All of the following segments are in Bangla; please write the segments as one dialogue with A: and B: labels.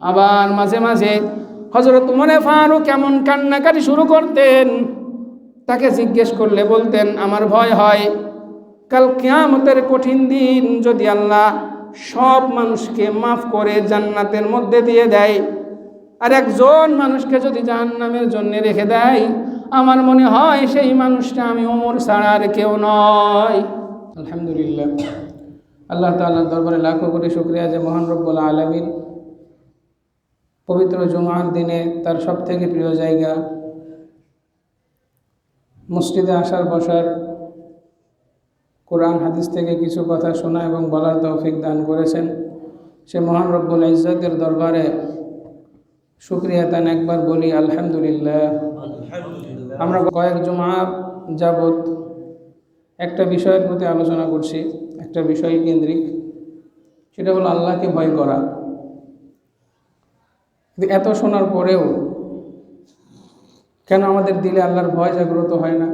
A: আবার মাঝে মাঝে হযরত ওমর ফারুক কেমন কান্নাকাটি শুরু করতেন, তাকে জিজ্ঞেস করলে বলতেন আমার ভয় হয় কাল কিয়ামতের কঠিন দিন যদি আল্লাহ সব মানুষকে মাফ করে জান্নাতের মধ্যে দিয়ে দেয়, আর একজন মানুষকে যদি জাহান্নামের জন্য রেখে দেয়, আমার মনে হয় সেই মানুষটা আমি ওমর ছাড়া আর কেউ নয়। আলহামদুলিল্লাহ, আল্লাহ তাআলার দরবারে লাখো কোটি শুকরিয়া যে মহান রব্বুল আলামিন পবিত্র জুমার দিনে তার সবথেকে প্রিয় জায়গা মসজিদে আসার বসার, কোরআন হাদিস থেকে কিছু কথা শোনা এবং বলার তৌফিক দান করেছেন। সে মহান রব্বুল ইজ্জতের দরবারে শুকরিয়া তান একবার বলি আলহামদুলিল্লাহ। আমরা কয়েক জুমা যাবত একটা বিষয়ের প্রতি আলোচনা করছি, একটা বিষয় কেন্দ্রিক, সেটা হলো আল্লাহকে ভয় করা। এত শোনার পরেও কেন আমাদের দিলে আল্লাহর ভয় জাগ্রত হয় না?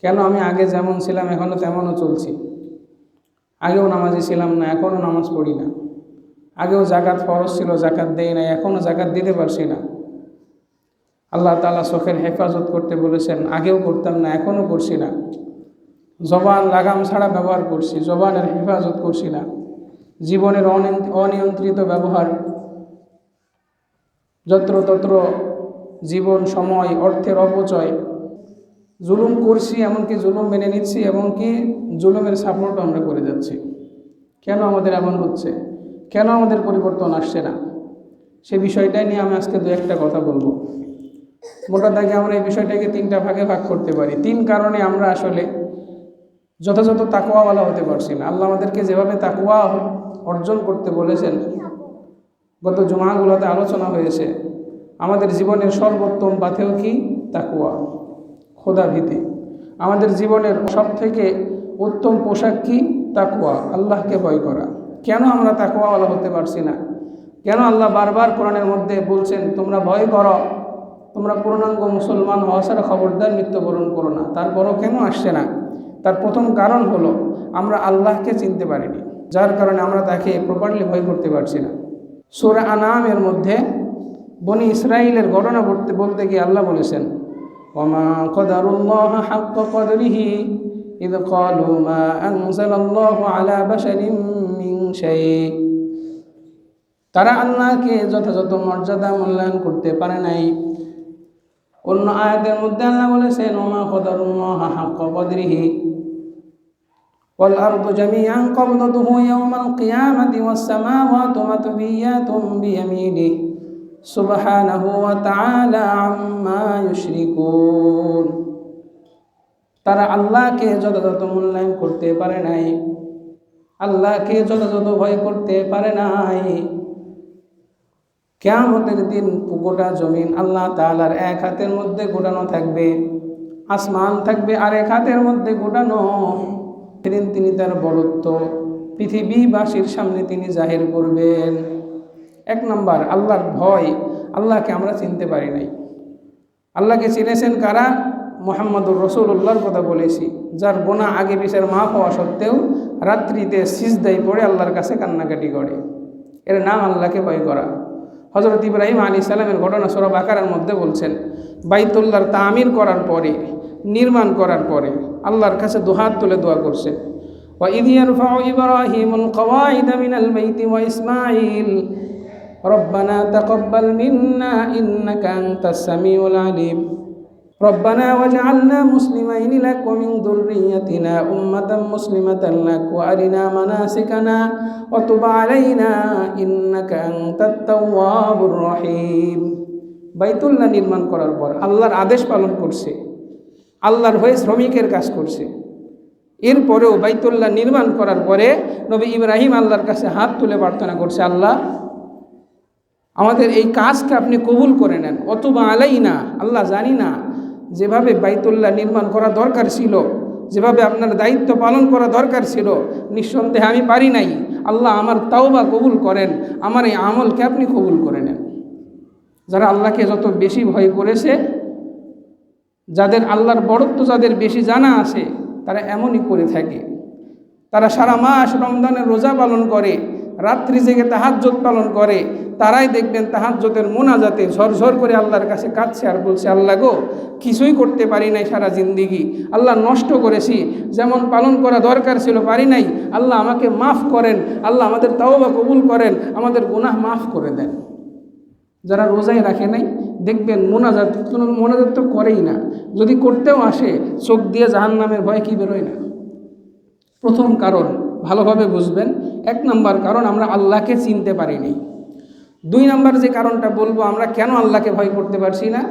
A: কেন আমি আগে যেমন ছিলাম এখনও তেমনও চলছি? আগেও নামাজি ছিলাম না, এখনও নামাজ পড়ি না। আগেও জাকাত ফরজ ছিল, জাকাত দেই না, এখনও জাকাত দিতে পারছি না। আল্লাহ তাআলা চোখের হেফাজত করতে বলেছেন, আগেও করতাম না, এখনও করছি না। জবান লাগাম ছাড়া ব্যবহার করছি, জবানের হেফাজত করছি না। জীবনের অনিয়ন্ত্রিত ব্যবহার, যত্রতত্র জীবন, সময়, অর্থের অপচয়, জুলুম করছি, এমনকি জুলুম মেনে নিচ্ছি, এমনকি জুলুমের সাপোর্ট আমরা করে যাচ্ছি। কেন আমাদের এমন হচ্ছে? কেন আমাদের পরিবর্তন আসছে না? সে বিষয়টাই নিয়ে আমি আজকে দু একটা কথা বলবো। মোটা দাগে আমরা এই বিষয়টাকে তিনটা ভাগে ভাগ করতে পারি। তিন কারণে আমরা আসলে যথাযথ তাকওয়াওয়ালা হতে পারছি না। আল্লাহ আমাদেরকে যেভাবে তাকওয়া অর্জন করতে বলেছেন, গত জুমাগুলোতে আলোচনা হয়েছে, আমাদের জীবনের সর্বোত্তম পাথেয় কি? তাকওয়া, খোদা ভীতি। আমাদের জীবনের সবথেকে উত্তম পোশাক কি? তাকওয়া, আল্লাহকে ভয় করা। কেন আমরা তাকওয়াওয়ালা হতে পারছি না? কেন আল্লাহ বারবার কোরআনের মধ্যে বলছেন তোমরা ভয় করো, তোমরা পূর্ণাঙ্গ মুসলমান হওয়া ছাড়া খবরদার মৃত্যুবরণ করো না? তারপরও কেন আসছে না? তার প্রথম কারণ হলো আমরা আল্লাহকে চিনতে পারিনি, যার কারণে আমরা তাকে প্রপারলি ভয় করতে পারছি না। সূরা আনামের মধ্যে বনি ইসরাইলের ঘটনা বলতে গিয়ে আল্লাহ বলেছেন, ওমা কদারুল্লাহ হাক্কা কদরিহি ইয ক্বালু মা আনজালাল্লাহু আলা বাশারিন মিন শাই। তারা আল্লাহকে যথাযথ মর্যাদা মূল্যায়ন করতে পারে নাই। অন্য আয়াতের মধ্যে আল্লাহ বলেছেন, ওমা কদারুল্লাহ হাক্কা কদরিহি ওয়াল আরদু জামিআন কবদাতুহু ইয়াওমাল কিয়ামাতি ওয়াস সামাওয়াতু মাতবিয়াতুন বিয়ামিনিহি সুবহানাহু ওয়া তাআলা আম্মা ইউশরিকুন। তারা আল্লাহকে যথাযথ মূল্যায়ন করতে পারে নাই, আল্লাহকে যথাযথ ভয় করতে পারে নাই। কিয়ামতের দিন গোটা জমিন আল্লাহ তাআলার এক হাতের মধ্যে গোটানো থাকবে, আসমান থাকবে আর এক হাতের মধ্যে গোটানো। সেদিন তিনি তার বড়ত্ব পৃথিবীবাসীর সামনে তিনি জাহির করবেন। এক নম্বর, আল্লাহর ভয়। আল্লাহকে আমরা চিনতে পারি নাই। আল্লাহকে চিনেছেন কারা? মুহাম্মদুর রাসূলুল্লাহর কথা বলেছি, যার গুনাহ আগে পিছের মাফ হওয়া সত্ত্বেও রাত্রিতে সিজদায় পড়ে আল্লাহর কাছে কান্নাকাটি করে। এর নাম আল্লাহকে ভয় করা। হযরত ইব্রাহিম আলাইহিস সালামের ঘটনা সূরা বাকারার মধ্যে বলছেন, বাইতুল্লাহর তামির করার পরে, নির্মাণ করার পরে আল্লাহর কাছে দুহাত তুলে দোয়া করছে, ওয়া ইয ইয়ারফাউ ইব্রাহিমুল কওয়াইদা মিনাল বাইতি ওয়া ইসমাঈল রব্বানা তাকাব্বাল মিন্না ইন্নাকা আনতাস সামিউল আলিম রব্বানা ওয়াজআলনা মুসলিমাইনি লাক ওয়া মিন যুররিয়্যাতিনা উম্মাতান মুসলিমাতান লাক ওয়া আরিনা মানাসিকানা ওয়া তুব আলাইনা ইন্নাকা আনতাত তাওয়াবুর রহিম। বাইতুল্লাহ নির্মাণ করার পর আল্লাহর আদেশ পালন করছে, আল্লাহর হয়ে শ্রমিকের কাজ করছে। এরপরেও বাইতুল্লাহ নির্মাণ করার পরে নবী ইব্রাহিম আল্লাহর কাছে হাত তুলে প্রার্থনা করছে, আল্লাহ আমাদের এই কাজকে আপনি কবুল করে নেন। অতুবা আলাইনা, আল্লাহ জানি না যেভাবে বাইতুল্লাহ নির্মাণ করা দরকার ছিল, যেভাবে আপনার দায়িত্ব পালন করা দরকার ছিল, নিঃসন্দেহে আমি পারি নাই। আল্লাহ আমার তাওবা কবুল করেন, আমার এই আমলকে আপনি কবুল করে নেন। যারা আল্লাহকে যত বেশি ভয় করেছে, যাদের আল্লাহর বড়ত্ব যাদের বেশি জানা আছে, তারা এমনই করে থাকে। তারা সারা মাস রমজানের রোজা পালন করে, রাত্রি জেগে তাহাজ্জুদ পালন করে, তারাই দেখবেন তাহাজ্জুদের মোনাজাতে ঝরঝর করে আল্লাহর কাছে কাঁদছে আর বলছে, আল্লাহ গো, কিছুই করতে পারি নাই সারা জিন্দিগি, আল্লাহ নষ্ট করেছি, যেমন পালন করা দরকার ছিল পারি নাই, আল্লাহ আমাকে মাফ করেন, আল্লাহ আমাদের তাওবা কবুল করেন, আমাদের গুনাহ মাফ করে দেন। যারা রোজাই রাখে নাই দেখবেন মোনাজাত তো করেই না, যদি করতেও আসে চোখ দিয়ে জাহান্নামের ভয় কি বেরোয় না। প্রথম কারণ ভালোভাবে বুঝবেন, 1 নম্বর কারণ আমরা আল্লাহকে চিনতে পারিনি। 2 নম্বর যে কারণটা বলবো, আমরা কেন আল্লাহকে ভয় করতে পারছি না।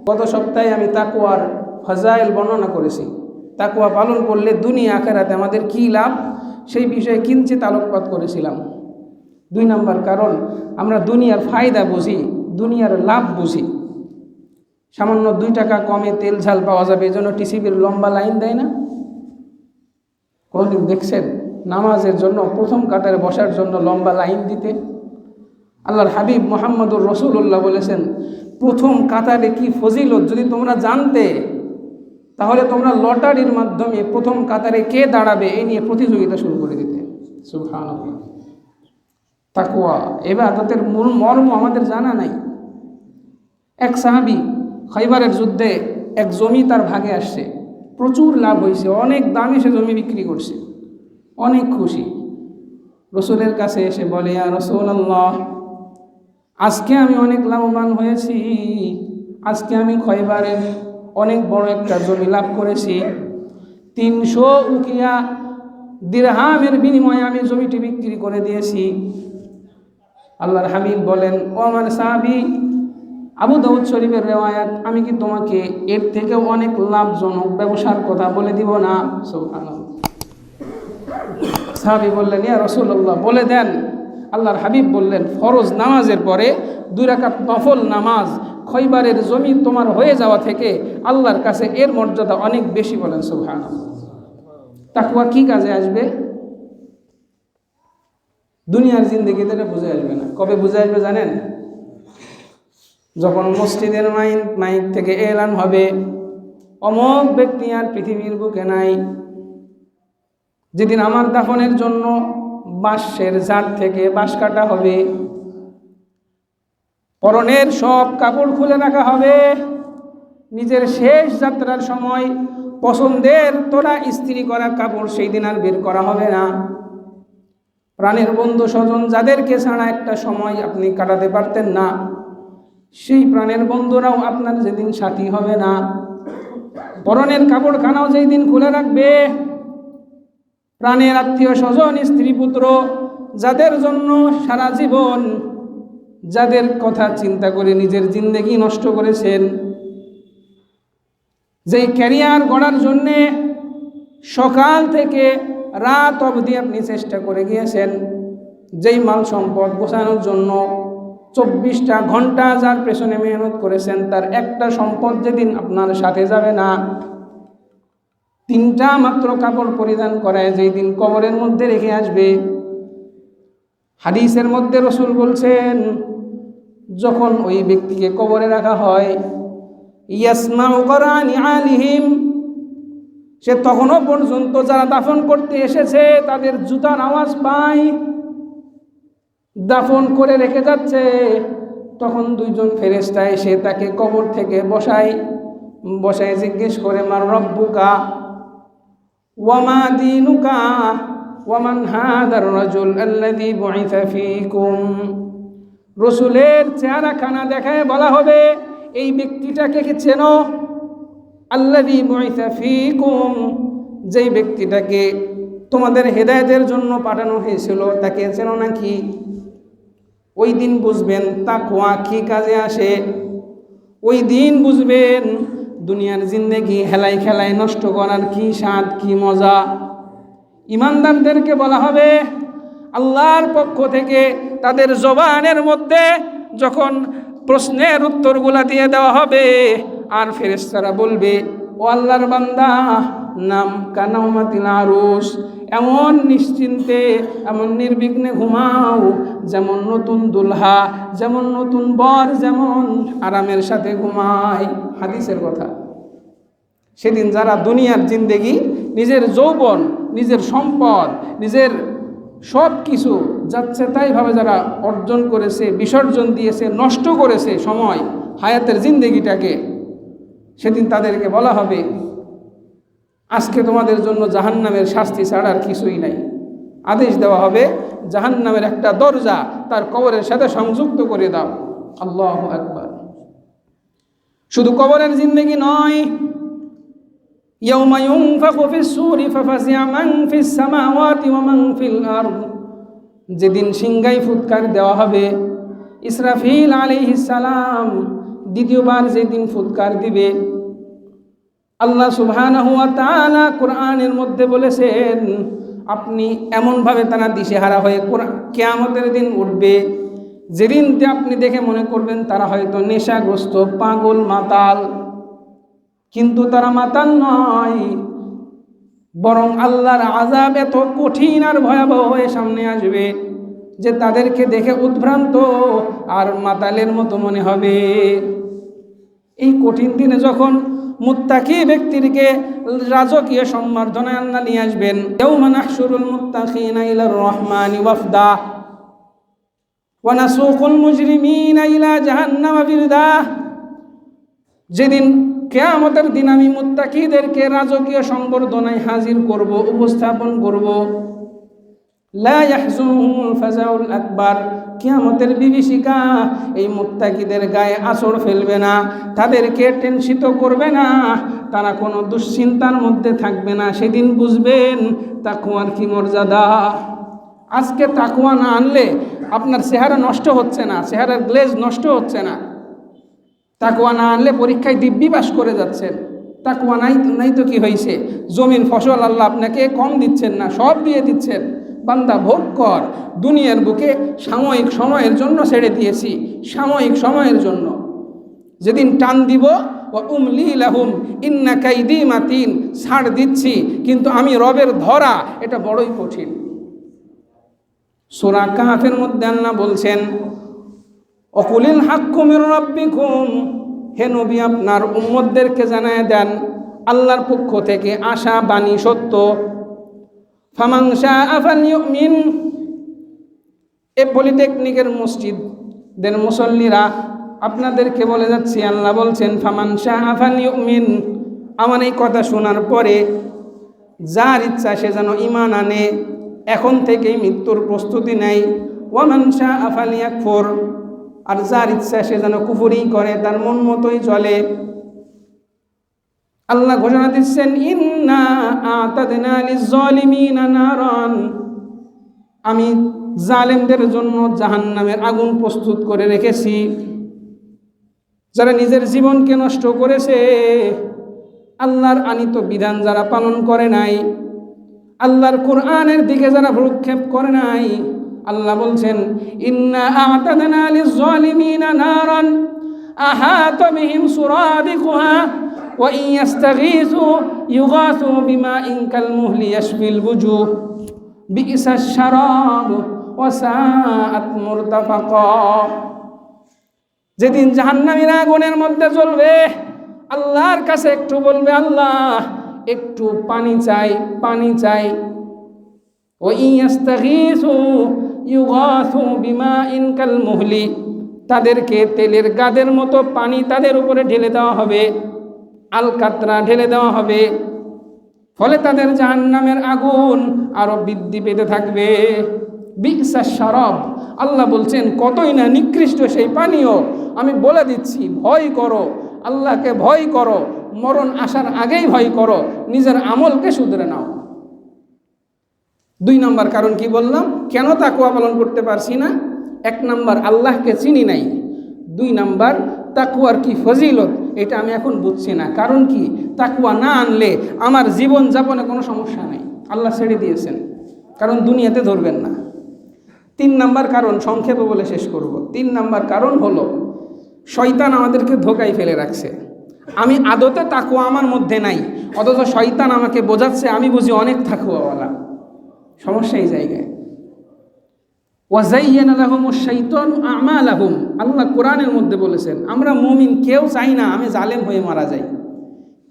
A: গত সপ্তাহে আমি তাকওয়ার ফাজাইল বর্ণনা করেছি, তাকওয়া পালন করলে দুনিয়া আখিরাতে আমাদের কী লাভ সেই বিষয়ে কিঞ্চিত আলোকপাত করেছিলাম। 2 নম্বর কারণ, আমরা দুনিয়ার ফায়দা বুঝি, দুনিয়ার লাভ বুঝি। সামান্য 2 টাকা কমে তেল ঝাল পাওয়া যাবে, এই জন্য টিসিবির লম্বা লাইন দেয় না। কোনদিন দেখছেন নামাজের জন্য প্রথম কাতারে বসার জন্য লম্বা লাইন দিতে? আল্লাহর হাবিব মুহাম্মদুর রাসূলুল্লাহ বলেছেন, প্রথম কাতারে কি ফজিলত যদি তোমরা জানতে, তাহলে তোমরা লটারির মাধ্যমে প্রথম কাতারে কে দাঁড়াবে এই নিয়ে প্রতিযোগিতা শুরু করে দিতে। সুবহানাল্লাহ। তাকওয়া ইবাদতের মর্ম আমাদের জানা নাই। এক সাহাবী খাইবারের যুদ্ধে এক জমি তার ভাগে আসছে, প্রচুর লাভ হয়েছে, অনেক দামে সে জমি বিক্রি করছে, অনেক খুশি। রসুলের কাছে এসে বলে, ইয়া রাসূলুল্লাহ, আজকে আমি অনেক লাভবান হয়েছি, আজকে আমি খয়বারের অনেক বড় একটা জমি লাভ করেছি, 300 উকিয়া দিরহামের বিনিময়ে আমি জমিটি বিক্রি করে দিয়েছি। আল্লাহর হাবিব বলেন, ও আমার সাহাবী, আবু দাউদ শরীফের রেওয়ায়াত, আমি কি তোমাকে এর থেকেও অনেক লাভজনক ব্যবসার কথা বলে দিব না? সুবহানাল্লাহ। সাহাবী বললেন, ইয়া রাসূলুল্লাহ, বলে দেন। আল্লাহর হাবিব বললেন, ফরজ নামাজের পরে 2 রাকাত নফল নামাজ খয়বারের জমি তোমার হয়ে যাওয়া থেকে আল্লাহর কাছে এর মর্যাদা অনেক বেশি। বলেন সুবহানাল্লাহ। তাকওয়া কি কাজে আসবে? দুনিয়ার জিন্দেগিতে এটা বুঝে আসবে না। কবে বুঝে আসবে জানেন? যখন মসজিদের মাইক থেকে এলান হবে, অমুক ব্যক্তি আর পৃথিবীর বুকে নাই, যেদিন আমার দাফনের জন্য বাঁশের ঝাড় থেকে বাঁশ কাটা হবে, পরনের সব কাপড় খুলে রাখা হবে, নিজের শেষ যাত্রার সময় পছন্দের তোলা ইস্ত্রি করা কাপড় সেই দিন আর বের করা হবে না। প্রাণের বন্ধু স্বজন যাদেরকে ছাড়া একটা সময় আপনি কাটাতে পারতেন না, সেই প্রাণের বন্ধুরাও আপনার যেদিন সাথী হবে না। পরনের কাপড় খানাও যেই দিন খুলে রাখবে, প্রাণের আত্মীয় স্বজন স্ত্রী পুত্র যাদের জন্য সারা জীবন, যাদের কথা চিন্তা করে নিজের জিন্দেগি নষ্ট করেছেন, যেই ক্যারিয়ার গড়ার জন্যে সকাল থেকে রাত অবধি আপনি চেষ্টা করে গিয়েছেন, যেই মাল সম্পদ গোছানোর জন্য 24টা ঘন্টা যার পেছনে মেহনত করেছেন, তার একটা সম্পদ যেদিন আপনার সাথে যাবে না, 3টা মাত্র কাপড় পরিধান করায় যেই দিন কবরের মধ্যে রেখে আসবে। হাদিসের মধ্যে রাসূল বলছেন, যখন ওই ব্যক্তিকে কবরে রাখা হয়, ইয়াসমাউ করানি আলিহিম, সে তখনও পর্যন্ত যারা দাফন করতে এসেছে তাদের জুতার আওয়াজ পায়। দাফন করে রেখে যাচ্ছে, তখন 2 জন ফেরেশতা এসে তাকে কবর থেকে বসায় জিজ্ঞেস করে, মার রব্বুকা ওয়া মা দীনুকা ওয়া মান হাদার রাজুল আল্লাযী বুইসা ফীকুম। রাসূলের চেহারাখানা দেখায় বলা হবে, এই ব্যক্তিটাকে কি চেনো? আল্লাযী বুইসা ফীকুম, যেই ব্যক্তিটাকে তোমাদের হেদায়েতের জন্য পাঠানো হয়েছিল তাকে চেনো নাকি? ওই দিন বুঝবেন তাকওয়া কি কাজে আসে, ওই দিন বুঝবেন দুনিয়ার জিন্দেগি হেলাই খেলায় নষ্ট করার কি স্বাদ, কি মজা। ইমানদারদেরকে বলা হবে, আল্লাহর পক্ষ থেকে তাদের জবানের মধ্যে যখন প্রশ্নের উত্তরগুলা দিয়ে দেওয়া হবে, আর ফেরেশতারা বলবে, ও আল্লাহর বান্দা, নাম কানাউমাতিল আরুস, এমন নিশ্চিন্তে এমন নির্বিঘ্নে ঘুমাও যেমন নতুন দুলহা, যেমন নতুন বর যেমন আরামের সাথে ঘুমায়। হাদিসের কথা। সেদিন যারা দুনিয়ার জিন্দেগি, নিজের যৌবন, নিজের সম্পদ, নিজের সব কিছু যাচ্ছে তাইভাবে যারা অর্জন করেছে, বিসর্জন দিয়েছে, নষ্ট করেছে সময় হায়াতের জিন্দেগিটাকে, সেদিন তাদেরকে বলা হবে আজকে তোমাদের জন্য জাহান্নামের শাস্তি ছাড়া আর কিছুই নাই। আদেশ দেওয়া হবে জাহান্নামের একটা দরজা তার কবরের সাথে সংযুক্ত করে দাও। আল্লাহু আকবার। শুধু কবরের জিন্দেগি নয়, ইয়াউমা ইউনফাখু ফিস-সূরি ফাফাজি'a মান ফিস-সামাওয়াতি ওয়া মান ফিল-আরদ, যেদিন সিংহায় ফুৎকার দেওয়া হবে, ইসরাফিল আলাইহিস সালাম দ্বিতীয়বার যেদিন ফুৎকার দিবে, আল্লাহ সুবহানাহু ওয়া তাআলা কোরআনের মধ্যে বলেছেন আপনি এমনভাবে তারা দিশেহারা হয়ে কিয়ামতের দিন উঠবে, যেদিন আপনি দেখে মনে করবেন তারা হয়তো নেশাগ্রস্ত, পাগল, মাতাল, কিন্তু তারা মাতাল নয়, বরং আল্লাহর আযাব এত কঠিন আর ভয়াবহ হয়ে সামনে আসবে যে তাদেরকে দেখে উদ্ভ্রান্ত আর মাতালের মতো মনে হবে। এই কঠিন দিনে যখন মুত্তাকি ব্যক্তিকে রাজকীয় সম্বর্ধনায় আল্লাহ নিয়ে আসবেন, ইয়াউমা নাহশুরুল মুত্তাকিনা ইলার রহমানি ওয়াফদা ওয়া নাসুকুল মুজরিমিনা ইলা জাহান্নামা বিরদা, যেদিন কিয়ামতের দিন আমি মুত্তাকিদেরকে রাজকীয় সম্বর্ধনায় হাজির করব, উপস্থাপন করব। লা ইয়াহজুনুহুমুল ফাজাউল আকবার, কিয়ামতের বিভীষিকা এই মুত্তাকিদের গায়ে আঁচড় ফেলবে না, তাদেরকে টেনশিত করবে না, তারা কোনো দুশ্চিন্তার মধ্যে থাকবে না। সেদিন বুঝবেন তাকওয়ার কি মর্যাদা। আজকে তাকওয়া না আনলে আপনার চেহারা নষ্ট হচ্ছে না, চেহারার গ্লেজ নষ্ট হচ্ছে না। তাকওয়া না আনলে পরীক্ষায় দিব্যি পাস করে যাচ্ছেন। তাকওয়া নাই তো কি হয়েছে, জমিন ফসল আল্লাহ আপনাকে কম দিচ্ছেন না, সব দিয়ে দিচ্ছেন। বান্দা ভোগ কর, দুনিয়ার বুকে সাময়িক সময়ের জন্য ছেড়ে দিয়েছি, সাময়িক সময়ের জন্য। যেদিন টান দিব ওয়া উমলি লাহুম ইন্না কাইদি মাতিন, ছাড় দিচ্ছি কিন্তু আমি রবের ধরা এটা বড়ই কঠিন। সূরা কাহফের মধ্যে আল্লাহ বলছেন অকুলিল হাক্কু মির রাব্বিকুম, হে নবী আপনার উম্মতদেরকে জানায় দেন আল্লাহর পক্ষ থেকে আসা বাণী সত্য। ফামান শাআ ফালইউমিন, এ পলিটেকনিকের মসজিদের মুসল্লিরা আপনাদেরকে বলে যাচ্ছি, আল্লাহ বলছেন ফামান শাআ ফালইউমিন, আমার এই কথা শোনার পরে যার ইচ্ছা সে যেন ঈমান আনে, এখন থেকেই মৃত্যুর প্রস্তুতি নেয়। ওয়ামান শাআ ফালইয়াকফুর, আর যার ইচ্ছা সে যেন কুফরি করে, তার মন মতোই চলে। আল্লাহ ঘোষণা দিচ্ছেন ইন্না আ'তাদনা লিজ-যালিমিনা নারান, আমি জালেমদের জন্য জাহান্নামের আগুন প্রস্তুত করে রেখেছি। যারা নিজের জীবনকে নষ্ট করেছে, আল্লাহর আনিত বিধান যারা পালন করে নাই, আল্লাহর কোরআনের দিকে যারা ভ্রুক্ষেপ করে নাই, আল্লাহ বলছেন ইন্না আ'তাদনা লিজ-যালিমিনা নারান আহাতা বিহিম সুরাদিকুহা ওয়া ইন ইস্তাগীথু ইউগাথু বিমাইন কালমুহলি ইয়াশফিল বুজুহ বিইসাশ শারাব ওয়া সাআত মুরতাফাকা। যেদিন জাহান্নামীরা আগুনের মধ্যে জ্বলবে, আল্লাহর কাছে একটু বলবে আল্লাহ একটু পানি চাই, পানি চাই। ওয়া ইন ইস্তাগীথু ইউগাথু বিমাইন কালমুহলি, তাদেরকে তেলের গাদের মতো পানি তাদের উপরে ঢেলে দেওয়া হবে, আলকাতরা ঢেলে দেওয়া হবে, ফলে তাদের জাহান্নামের আগুন আরো বৃদ্ধি পেতে থাকবে। বিইসাশ শারাব, আল্লাহ বলছেন কতই না নিকৃষ্ট সেই পানীয়। আমি বলে দিচ্ছি ভয় করো, আল্লাহকে ভয় করো, মরণ আসার আগেই ভয় করো, নিজের আমলকে শুধরে নাও। 2 নম্বর কারণ কি বললাম, কেন তাকওয়া পালন করতে পারছি না? 1 নম্বর আল্লাহকে চিনি নাই, 2 নম্বর তাকওয়ার কি ফজিলত এটা আমি এখন বুঝছি না। কারণ কি, তাকওয়া না আনলে আমার জীবন যাপনে কোনো সমস্যা নেই, আল্লাহ ছেড়ে দিয়েছেন, কারণ দুনিয়াতে ধরবেন না। 3 নম্বর কারণ সংক্ষেপে বলে শেষ করব। 3 নম্বর কারণ হলো শয়তান আমাদেরকে ধোকায় ফেলে রাখছে। আমি আদতে তাকওয়া আমার মধ্যে নাই, অথচ শয়তান আমাকে বোঝাচ্ছে আমি বুঝি অনেক তাকওয়াওয়ালা। সমস্যা এই জায়গায়। ওয়াজাইয়ানা লাহুমুশ শাইতানু আমালাহুম, আল্লাহ কোরআনের মধ্যে বলেছেন আমরা মুমিন কেউ চাই না আমি জালেম হয়ে মারা যাই,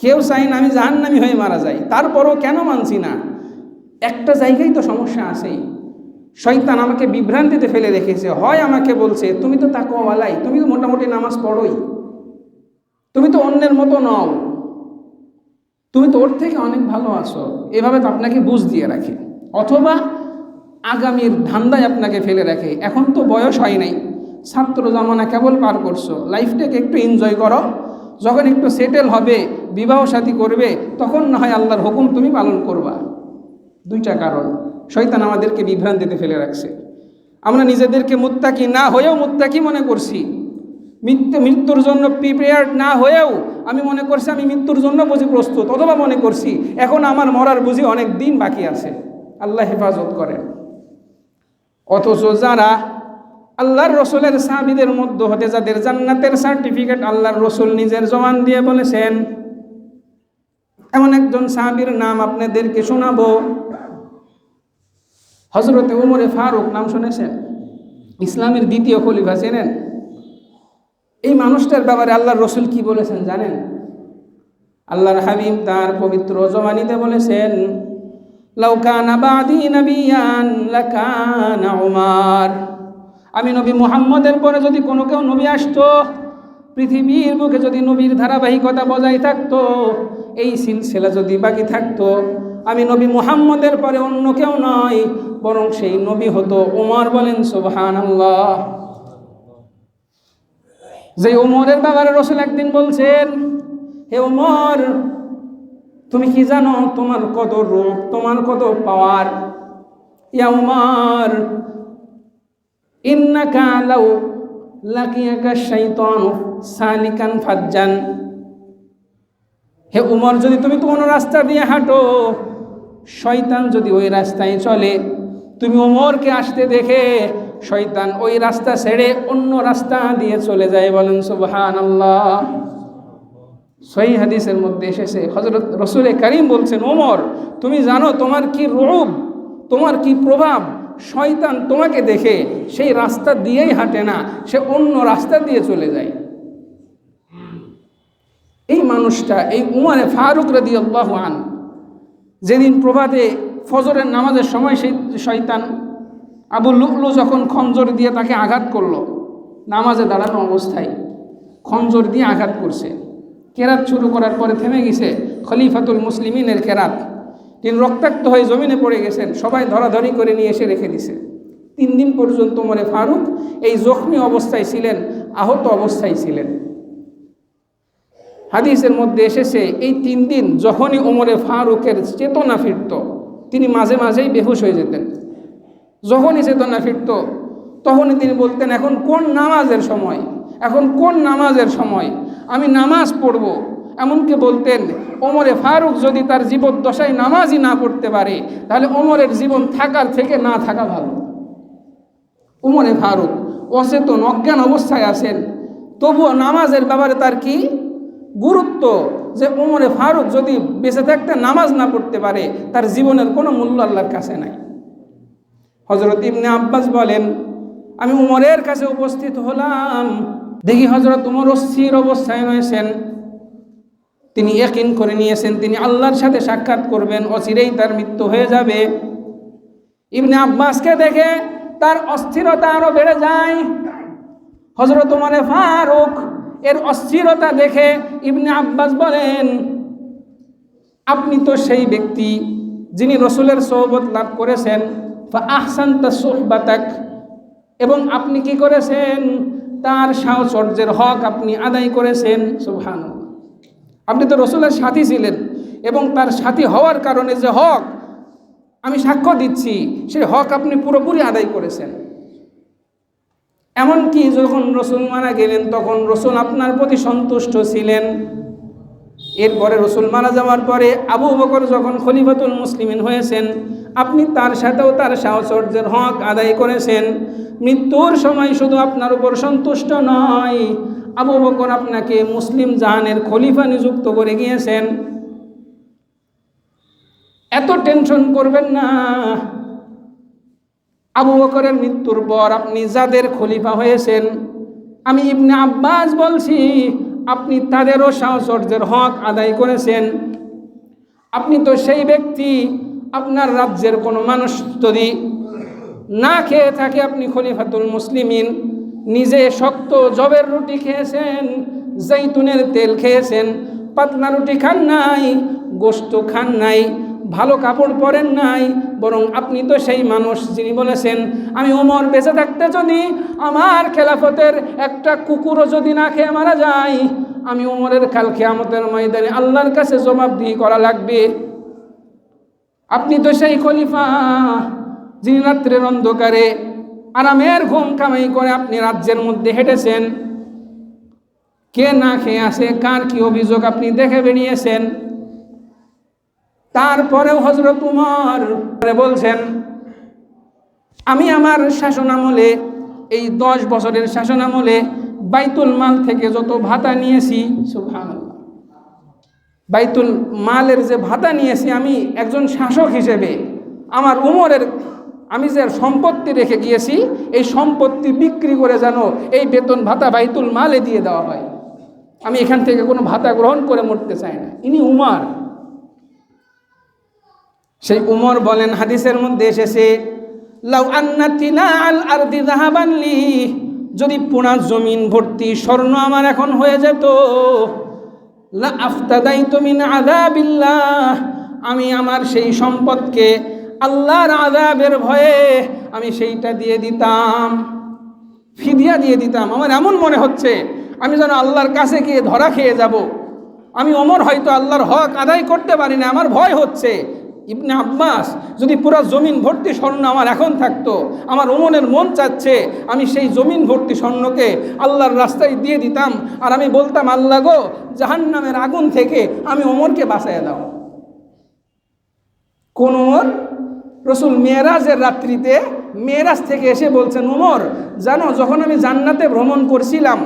A: কেউ চাই না আমি জাহান্নামী হয়ে মারা যাই, তারপরও কেন মানছি না? একটা জায়গায় তো সমস্যা আছেই। শয়তান আমাকে বিভ্রান্তিতে ফেলে রেখেছে। হয় আমাকে বলছে তুমি তো তাকওয়ালাই, তুমি তো মোটামুটি নামাজ পড়োই, তুমি তো অন্যের মতো নও, তুমি তো ওর থেকে অনেক ভালো আছো, এভাবে তো আপনাকে বুঝ দিয়ে রাখে। অথবা আগামীর ধান্দায় আপনাকে ফেলে রাখে, এখন তো বয়স হয় নাই, ছাত্র জামানা কেবল পার করছো, লাইফটাকে একটু এনজয় করো, যখন একটু সেটেল হবে, বিবাহ সাথী করবে, তখন না হয় আল্লাহর হুকুম তুমি পালন করবা। দুইটা কারণ শয়তান আমাদেরকে বিভ্রান্তিতে ফেলে রাখছে। আমরা নিজেদেরকে মুত্তাকি না হয়েও মুত্তাকি মনে করছি, মৃত্যুর জন্য প্রিপেয়ার্ড না হয়েও আমি মনে করছি আমি মৃত্যুর জন্য বুঝি প্রস্তুত, অথবা মনে করছি এখন আমার মরার বুঝি অনেক দিন বাকি আছে। আল্লাহ হেফাজত করেন। অথচ যারা আল্লাহর রসুলের সাহাবীদের মধ্য হতে যাদের জান্নাতের সার্টিফিকেট আল্লাহর রসুল নিজের জবান দিয়ে বলেছেন, এমন একজন সাহাবীর নাম আপনাদেরকে শোনাবো, হযরতে ওমরে ফারুক। নাম শুনেছেন? ইসলামের দ্বিতীয় খলিফা, চেনেন? এই মানুষটার ব্যাপারে আল্লাহর রসুল কি বলেছেন জানেন? আল্লাহর হাবিব তার পবিত্র জবানিতে বলেছেন, লাউ কানা বাদি নাবিয়ান লাকানা উমার। আমি নবী মুহাম্মদের পরে যদি কোনো কেউ নবী আসতো, পৃথিবীর বুকে যদি নবীর ধারাবাহিকতা বজায় থাকতো, এই সিলসিলা যদি বাকি থাকতো, আমি নবী মুহাম্মদের পরে অন্য কেউ নয়, বরং সেই নবী হতো ওমর। বলেন সুবহানাল্লাহ। যে ওমরের ব্যাপারে রাসূল একদিন বলছেন, হে ওমর, তুমি কি জানো তোমার কত রূপ, তোমার কত পাওয়ার? ইয়া ওমর, ইন্নাকা লাউ লাকিয়াকা শাইতানু সালিকান ফাজ্জান। হে ওমর, যদি তুমি কোনো রাস্তা দিয়ে হাঁটো, শয়তান যদি ওই রাস্তায় চলে, তুমি ওমরকে আসতে দেখে শয়তান ওই রাস্তা ছেড়ে অন্য রাস্তা দিয়ে চলে যায়। বলেন সুবহানাল্লাহ। সহিহ হাদিসের মধ্যে এসেছে, হযরত রাসূল কারীম বলছেন, ওমর, তুমি জানো তোমার কি রূপ, তোমার কি প্রভাব? শয়তান তোমাকে দেখে সেই রাস্তা দিয়েই হাঁটে না, সে অন্য রাস্তা দিয়ে চলে যায়। এই মানুষটা, এই উমরে ফারুক রাদিয়াল্লাহু আনহু, যেদিন প্রভাতে ফজরের নামাজের সময় সেই শয়তান আবু লুলু যখন খঞ্জর দিয়ে তাকে আঘাত করলো, নামাজে দাঁড়ানো অবস্থায় খঞ্জর দিয়ে আঘাত করছে, কেরাত শুরু করার পরে থেমে গেছে খলিফাতুল মুসলিমিনের কেরাত, তিনি রক্তাক্ত হয়ে জমিনে পড়ে গেছেন, সবাই ধরাধরি করে নিয়ে এসে রেখে দিছে। 3 দিন পর্যন্ত ওমরে ফারুক এই জখমি অবস্থায় ছিলেন, আহত অবস্থায় ছিলেন। হাদিসের মধ্যে এসেছে, এই 3 দিন যখনই ওমরে ফারুকের চেতনা ফিরত, তিনি মাঝে মাঝেই বেহুশ হয়ে যেতেন। যখনই চেতনা ফিরত, তখনই তিনি বলতেন, এখন কোন নামাজের সময়, এখন কোন নামাজের সময়, আমি নামাজ পড়ব। এমনকি বলতেন, ওমরে ফারুক যদি তার জীবদ্দশায় নামাজই না পড়তে পারে, তাহলে ওমরের জীবন থাকার থেকে না থাকা ভালো। ওমরে ফারুক অচেতন অজ্ঞান অবস্থায় আছেন, তবুও নামাজের ব্যাপারে তার কি গুরুত্ব, যে ওমরে ফারুক যদি বেঁচে থাকতে নামাজ না পড়তে পারে, তার জীবনের কোনো মূল্য আল্লাহর কাছে নাই। হযরত ইবনে আব্বাস বলেন, আমি উমরের কাছে উপস্থিত হলাম, দেখি হযরত উমর অস্থির অবস্থায় রয়েছেন। তিনি ইয়াকিন করে নিয়েছেন তিনি আল্লাহর সাথে সাক্ষাৎ করবেন, অচিরেই তার মৃত্যু হয়ে যাবে। ইবনে আব্বাসকে দেখে তার অস্থিরতা আরো বেড়ে যায়। হযরত উমরে ফারুক এর অস্থিরতা দেখে ইবনে আব্বাস বলেন, আপনি তো সেই ব্যক্তি যিনি রাসূলের সোহবত লাভ করেছেন, ফা আহসানতা সুহবাতাক, এবং আপনি কি করেছেন, তার সাহচর্যের হক আপনি আদায় করেছেন। সুবহানাল্লাহ। আপনি তো রাসূলের সাথী ছিলেন, এবং তার সাথী হওয়ার কারণে যে হক আমি সাক্ষ্য দিচ্ছি, সেই হক আপনি পুরোপুরি আদায় করেছেন। এমনকি যখন রাসূল মারা গেলেন, তখন রাসূল আপনার প্রতি সন্তুষ্ট ছিলেন। এরপরে রাসূল মারা যাওয়ার পরে আবু বকর যখন খলিফাতুল মুসলিমিন হয়েছেন, আপনি তার সাথেও তার সাহচর্যের হক আদায় করেছেন। মৃত্যুর সময় শুধু আপনার উপর সন্তুষ্ট নয়, আবু বকর আপনাকে মুসলিম জাহানের খলিফা নিযুক্ত করে গিয়েছেন। এত টেনশন করবেন না। আবু বকরের মৃত্যুর পর আপনি যাদের খলিফা হয়েছেন, আমি ইবনে আব্বাস বলছি, আপনি তাদেরও সাহচর্যের হক আদায় করেছেন। আপনি তো সেই ব্যক্তি, আপনার রাজ্যের কোনো মানুষ যদি না খেয়ে থাকে আপনি খলিফাতুল মুসলিমিন, নিজে শক্ত জবের রুটি খেয়েছেন, জৈতুনের তেল খেয়েছেন, পাতলা রুটি খান নাই, গোশত খান নাই, ভালো কাপড় পরেন নাই, বরং আপনি তো সেই মানুষ যিনি বলেছেন আমি ওমর বেঁচে থাকতে যদি আমার খেলাফতের একটা কুকুরও যদি না খেয়ে মারা যায়, আমি ওমরের কাল কিয়ামতের ময়দানে আল্লাহর কাছে জবাবদিহি করা লাগবে। আপনি তো সেই খলিফা যিনি রাত্রের অন্ধকারে আরামের ঘুম কামাই করে আপনি রাজ্যের মধ্যে হেঁটেছেন, কে না খেয়ে আসে, কার কি অভিযোগ আপনি দেখে বেরিয়েছেন। তারপরেও হযরত উমর বলছেন আমি আমার শাসনামলে, এই 10 বছরের শাসনামলে বাইতুল মাল থেকে যত ভাতা নিয়েছি, সুবহানাল্লাহ, বাইতুল মালের যে ভাতা নিয়েছি আমি একজন শাসক হিসেবে, আমার উমরের আমি যে সম্পত্তি রেখে গিয়েছি এই সম্পত্তি বিক্রি করে যেন এই বেতন ভাতা বাইতুল মালে দিয়ে দেওয়া হয়। আমি এখান থেকে কোনো ভাতা গ্রহণ করে মরতে চাই না। ইনি উমর। সেই উমর বলেন, হাদিসের মধ্যে এসেছে লাউ আন্না তিলাল আরদি যাহাবান লি, যদি পুরা জমিন ভর্তি স্বর্ণ আমার এখন হয়ে যেত, লা আফতাদাইতু মিন আযাবিল্লাহ, আমি আমার সেই সম্পদকে আল্লাহর আযাবের ভয়ে আমি সেইটা দিয়ে দিতাম, ফিদিয়া দিয়ে দিতাম। আমার এমন মনে হচ্ছে আমি যেন আল্লাহর কাছে গিয়ে ধরা খেয়ে যাব। আমি ওমর হয়তো আল্লাহর হক আদায় করতে পারি না, আমার ভয় হচ্ছে। ইবনে আব্বাস, যদি পুরো জমিন ভর্তি স্বর্ণ আমার এখন থাকতো, আমার ওমরের মন চাচ্ছে আমি সেই জমিন ভর্তি স্বর্ণকে আল্লাহর রাস্তায় দিয়ে দিতাম, আর আমি বলতাম আল্লাহ গো জাহান্নামের আগুন থেকে আমি ওমরকে বাঁচাইয়া দাও। কোন ওমর? রসুল মেরাজের রাত্রিতে মেরাজ থেকে এসে বলছেন ওমর জানো, যখন আমি জান্নাতে ভ্রমণ করছিলাম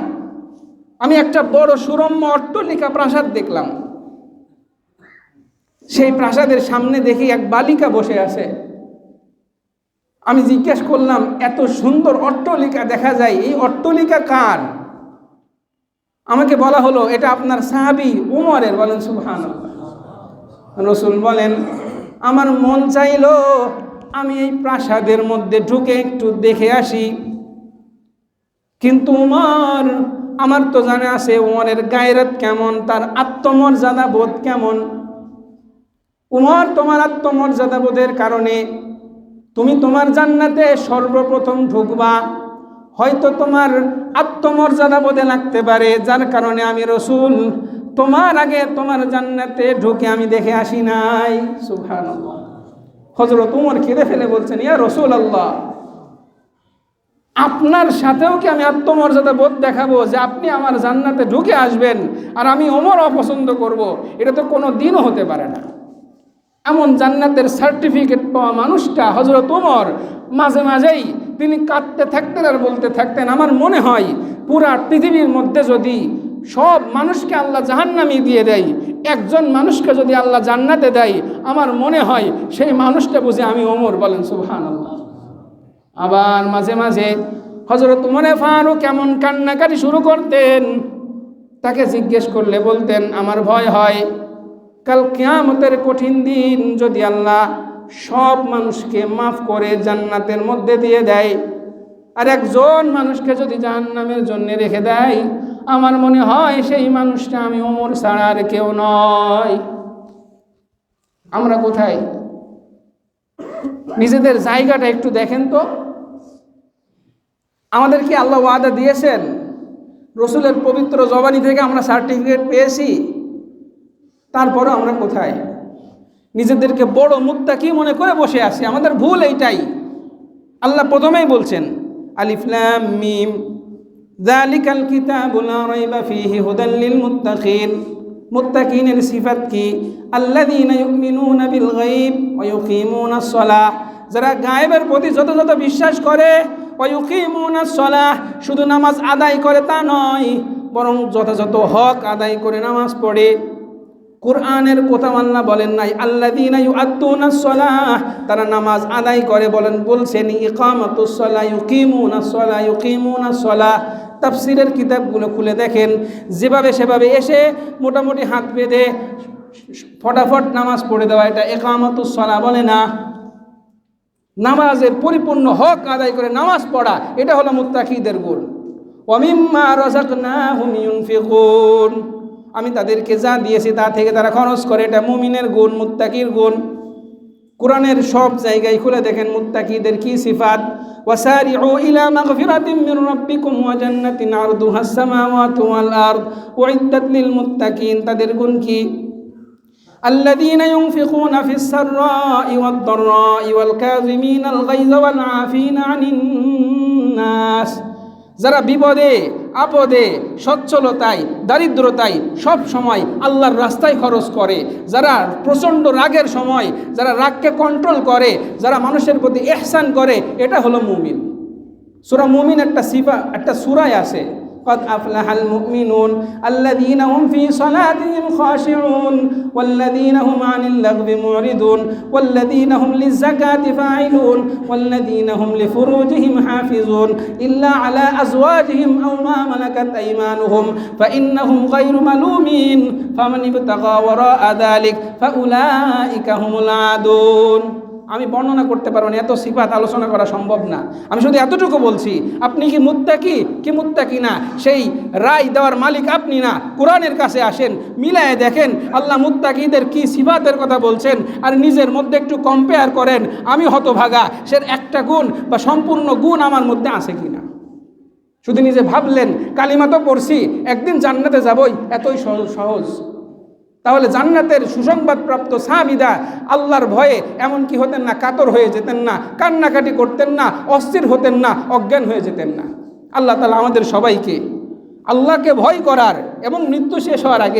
A: আমি একটা বড় সুরম্য অট্টালিকা প্রাসাদ দেখলাম। সেই প্রাসাদের সামনে দেখি এক বালিকা বসে আছে। আমি জিজ্ঞেস করলাম এত সুন্দর অট্টালিকা দেখা যায়, এই অট্টালিকা কার? আমাকে বলা হলো এটা আপনার সাহাবী উমরের। বলেন সুবহানাল্লাহ। রসুল বলেন আমার মন চাইলো আমি এই প্রাসাদের মধ্যে ঢুকে একটু দেখে আসি, কিন্তু উমর, আমার তো জানা আছে উমরের গায়রত কেমন, তার আত্মমর্যাদা বোধ কেমন। উমর, তোমার আত্মমর্যাদা বোধের কারণে তুমি তোমার জান্নাতে সর্বপ্রথম ঢুকবা, হয়তো তোমার আত্মমর্যাদা বোধে লাগতে পারে, যার কারণে আমি রসুল তোমার আগে তোমার জান্নাতে ঢুকে আমি দেখে আসি নাই। সুবহানাল্লাহ। হযরত উমর কেঁদে ফেলে বলছেন ইয়া রাসূলুল্লাহ, আপনার সাথেও কি আমি আত্মমর্যাদা বোধ দেখাবো যে আপনি আমার জান্নাতে ঢুকে আসবেন আর আমি ওমর অপছন্দ করব? এটা তো কোনো দিনও হতে পারে না। এমন জান্নাতের সার্টিফিকেট পাওয়া মানুষটা হযরত ওমর মাঝে মাঝেই তিনি কাঁদতে থাকতেন আর বলতে থাকতেন আমার মনে হয় পুরা পৃথিবীর মধ্যে যদি সব মানুষকে আল্লাহ জাহান্নামে দিয়ে দেয়, একজন মানুষকে যদি আল্লাহ জান্নাতে দেয়, আমার মনে হয় সেই মানুষটা বুঝে আমি ওমর। বলেন সুবহানাল্লাহ। আবার মাঝে মাঝে হযরত উমরে ফারুক কেমন কান্নাকাটি শুরু করতেন, তাকে জিজ্ঞেস করলে বলতেন আমার ভয় হয় কাল কিয়ামতের কঠিন দিন যদি আল্লাহ সব মানুষকে মাফ করে জান্নাতের মধ্যে দিয়ে দেয় আর একজন মানুষকে যদি জাহান্নামের জন্য রেখে দেয়, আমার মনে হয় সেই মানুষটা আমি ওমর ছাড়া আর কেউ নয়। আমরা কোথায়? নিজেদের জায়গাটা একটু দেখেন তো। আমাদের কি আল্লাহ ওয়াদা দিয়েছেন? রসুলের পবিত্র জবানি থেকে আমরা সার্টিফিকেট পেয়েছি, তারপরও আমরা কোথায়? নিজেদেরকে বড় মুত্তাকি মনে করে বসে আছি। আমাদের ভুল এইটাই। আল্লাহ প্রথমেই বলছেন আলিফ লাম মিম যালিকাল কিতাবু লা রাইবা ফীহি হুদাল লিল মুত্তাকিন। মুত্তাকিনের সিফাত কি? আল্লাযীনা ইউমিনুনা বিল গায়ব ওয়া ইউকিমুনাস সালাহ, যারা গায়েবের প্রতি যথাযথ বিশ্বাস করে, ওয়া ইউকিমুনাস সালাহ, শুধু নামাজ আদায় করে তা নয়, বরং যথাযথ হক আদায় করে নামাজ পড়ে। কুরআনের কথা আল্লাহ বলেন নাই আল্লাযীনা ইউআদ্দুনাস সালাহ, তারা নামাজ আদায় করে, বলছেন ইকামাতুস সালাহ, ইউকিমুনাস সালাহ, ইউকিমুনাস সালাহ। তাফসীরের কিতাবগুলো খুলে দেখেন, যেভাবে সেভাবে এসে মোটামুটি হাত বেঁধে ফটাফট নামাজ পড়ে দেওয়া এটা ইকামাতুস সালাহ বলে না। নামাজের পরিপূর্ণ হক আদায় করে নামাজ পড়া, এটা হলো মুত্তাকিদের গুণ। ওয়া মিম্মা রাযাকনাহুম ইউনফিকুন, আমি তাদেরকে যা দিয়েছি তা থেকে তারা খরচ করে, এটা মুমিনের গুণ, মুত্তাকির গুণ। কোরআনের সব জায়গায় খুলে দেখেন মুত্তাকিদের কি সিফাত। ওয়াসারিউ ইলা মাগফিরাতিম মির রাব্বিকুম ওয়া জান্নাতিন আরদুহাস সামাওয়াতু ওয়াল আরদ উইদ্দাত লিল মুত্তাকিন, তাদের গুণ কি? الذين ينفقون في السراء والضراء والكاظمين الغيظ والعافين عن الناس, যারা বিপদে আপদে সচ্ছলতায় দারিদ্রতায় সব সময় আল্লাহর রাস্তায় খরচ করে, যারা প্রচণ্ড রাগের সময় যারা রাগকে কন্ট্রোল করে, যারা মানুষের প্রতি ইহসান করে, এটা হলো মুমিন। সূরা মুমিন একটা সিফা, একটা সূরায় আছে, قد أفلح المؤمنون الذين هم في صلاتهم خاشعون والذين هم عن اللغو معرضون والذين هم للزكاة فاعلون والذين هم لفروجهم حافظون إلا على أزواجهم أو ما ملكت أيمانهم فإنهم غير ملومين فمن ابتغى وراء ذلك فأولئك هم العادون। আমি বর্ণনা করতে পারবো না, এত সিফাত আলোচনা করা সম্ভব না। আমি শুধু এতটুকু বলছি, আপনি কি মুত্তাকি কি মুত্তাকি না, সেই রায় দেওয়ার মালিক আপনি না। কোরআনের কাছে আসেন, মিলায়ে দেখেন আল্লাহ মুত্তাকিদের কি সিফাতের কথা বলছেন, আর নিজের মধ্যে একটু কম্পেয়ার করেন, আমি হতভাগা, সে একটা গুণ বা সম্পূর্ণ গুণ আমার মধ্যে আছে কিনা। শুধু নিজে ভাবলেন কালিমা তো পড়ছি, একদিন জান্নাতে যাবই, এতই সহজ। তাহলে জান্নাতের সুসংবাদপ্রাপ্ত সাহাবীরা আল্লাহর ভয়ে এমন কি হতেন না, কাতর হয়ে যেতেন না, কান্নাকাটি করতেন না, অস্থির হতেন না, অজ্ঞান হয়ে যেতেন না। আল্লাহ তাআলা আমাদের সবাইকে আল্লাহকে ভয় করার এবং মৃত্যু শেষ হওয়ার আগে